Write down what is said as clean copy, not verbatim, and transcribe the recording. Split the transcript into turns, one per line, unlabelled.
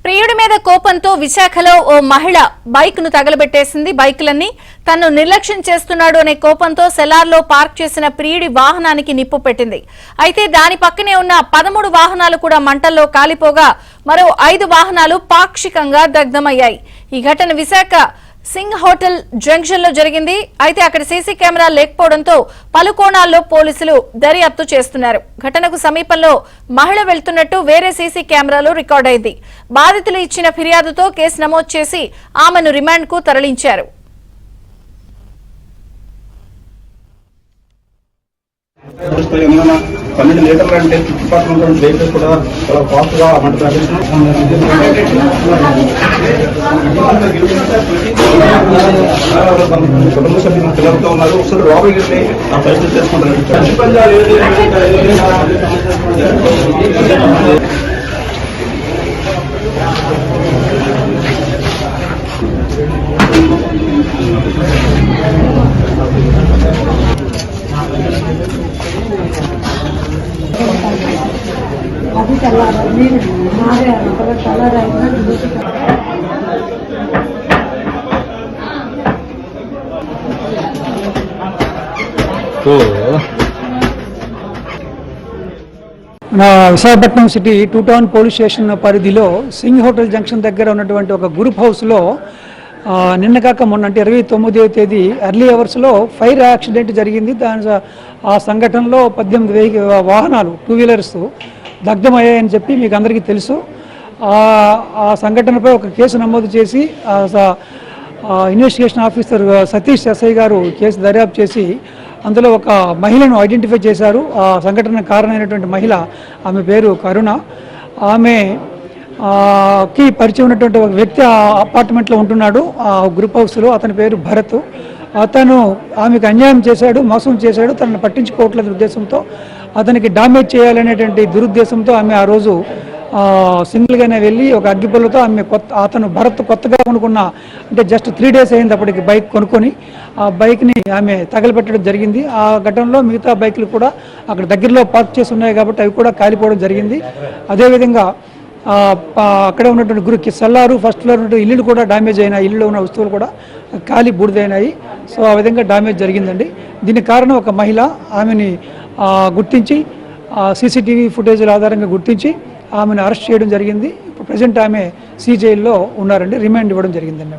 ప్రియుడి మీద కోపంతో విశాఖలో ఓ మహిళ బైక్ ను తగలబెట్టేసింది. బైకులన్నీ తను నిర్లక్ష్యం చేస్తున్నాడు అనే కోపంతో సెలార్లో పార్క్ చేసిన ప్రియుడి వాహనానికి నిప్పు పెట్టింది. అయితే దాని పక్కనే ఉన్న 13 వాహనాలు కూడా మంటల్లో కాలిపోగా మరో 5 వాహనాలు పాక్షికంగా దగ్ధమయ్యాయి. ఈ ఘటన విశాఖ సింగ్ హోటల్ జంక్షన్ లో జరిగింది. అయితే అక్కడ సీసీ కెమెరా లేకపోవడంతో పలు కోణాల్లో పోలీసులు దర్యాప్తు చేస్తున్నారు. ఘటనకు సమీపంలో మహిళ వెళ్తున్నట్టు వేరే సీసీ కెమెరాలో రికార్డ్ అయింది. బాధితులు ఇచ్చిన ఫిర్యాదుతో కేసు నమోదు చేసి ఆమెను రిమాండ్ కు తరలించారు.
పన్నెండు లీటర్లు అంటే చుట్టుపక్కల వెహికల్స్ కూడా చాలా ఫాస్ట్ గా కుటుంబ సభ్యులు పిల్లలతో ఉన్నారు. ఒకసారి లోపలికి వెళ్ళి ఆ పరిస్థితి చేసుకుంటారు.
అది చల్లారా మీరు మారే చల్లారా
Visakhapatnam city 2 town police station పరిధిలో సింగ్ హోటల్ జంక్షన్ దగ్గర ఉన్నటువంటి ఒక గ్రూప్ హౌస్లో నిన్న కాక మొన్న అంటే 29వ తేదీ ఎర్లీ అవర్స్లో ఫైర్ యాక్సిడెంట్ జరిగింది. ఆ సంఘటనలో 18 వాహనాలు 2 వీలర్స్ దగ్ధమయ్యాయని చెప్పి మీకు అందరికీ తెలుసు. ఆ సంఘటనపై ఒక కేసు నమోదు చేసి ఇన్వెస్టిగేషన్ ఆఫీసర్ సతీష్ ఎస్ఐ గారు కేసు దర్యాప్తు చేసి అందులో ఒక మహిళను ఐడెంటిఫై చేశారు. ఆ సంఘటన కారణమైనటువంటి మహిళ, ఆమె పేరు కరుణ. ఆమెకి పరిచయం ఉన్నటువంటి ఒక వ్యక్తి ఆ అపార్ట్మెంట్లో ఉంటున్నాడు, ఆ గ్రూప్ హౌస్లో. అతని పేరు భరత్. అతను ఆమెకు అన్యాయం చేశాడు, మోసం చేశాడు. తనను పట్టించుకోవట్లేదు ఉద్దేశంతో, అతనికి డామేజ్ చేయాలనేటువంటి దురుద్దేశంతో ఆమె ఆ రోజు సింగిల్గానే వెళ్ళి ఒక అగ్గిపుల్లతో అతను భరత్ కొత్తగా కొనుక్కున్న, అంటే జస్ట్ 3 డేస్ అయింది అప్పటికి బైక్ కొనుక్కొని, ఆ బైక్ని ఆమె తగలబెట్టడం జరిగింది. ఆ ఘటనలో మిగతా బైకులు కూడా అక్కడ దగ్గరలో పార్క్ చేసి ఉన్నాయి కాబట్టి అవి కూడా కాలిపోవడం జరిగింది. అదేవిధంగా అక్కడే ఉన్నటువంటి సెల్లారు ఫస్ట్ ఫ్లోర్ ఉన్నటువంటి ఇల్లులు కూడా డ్యామేజ్ అయినాయి. ఇల్లులో ఉన్న వస్తువులు కూడా కాలి బూడిదైనాయి. సో ఆ విధంగా డ్యామేజ్ జరిగిందండి. దీనికి కారణం ఒక మహిళ. ఆమెని గుర్తించి సీసీటీవీ ఫుటేజ్ల ఆధారంగా గుర్తించి ఆమెను అరెస్ట్ చేయడం జరిగింది. ఇప్పుడు ప్రజెంట్ ఆమె సీజైల్లో ఉన్నారండి. రిమాండ్ ఇవ్వడం జరిగిందండి.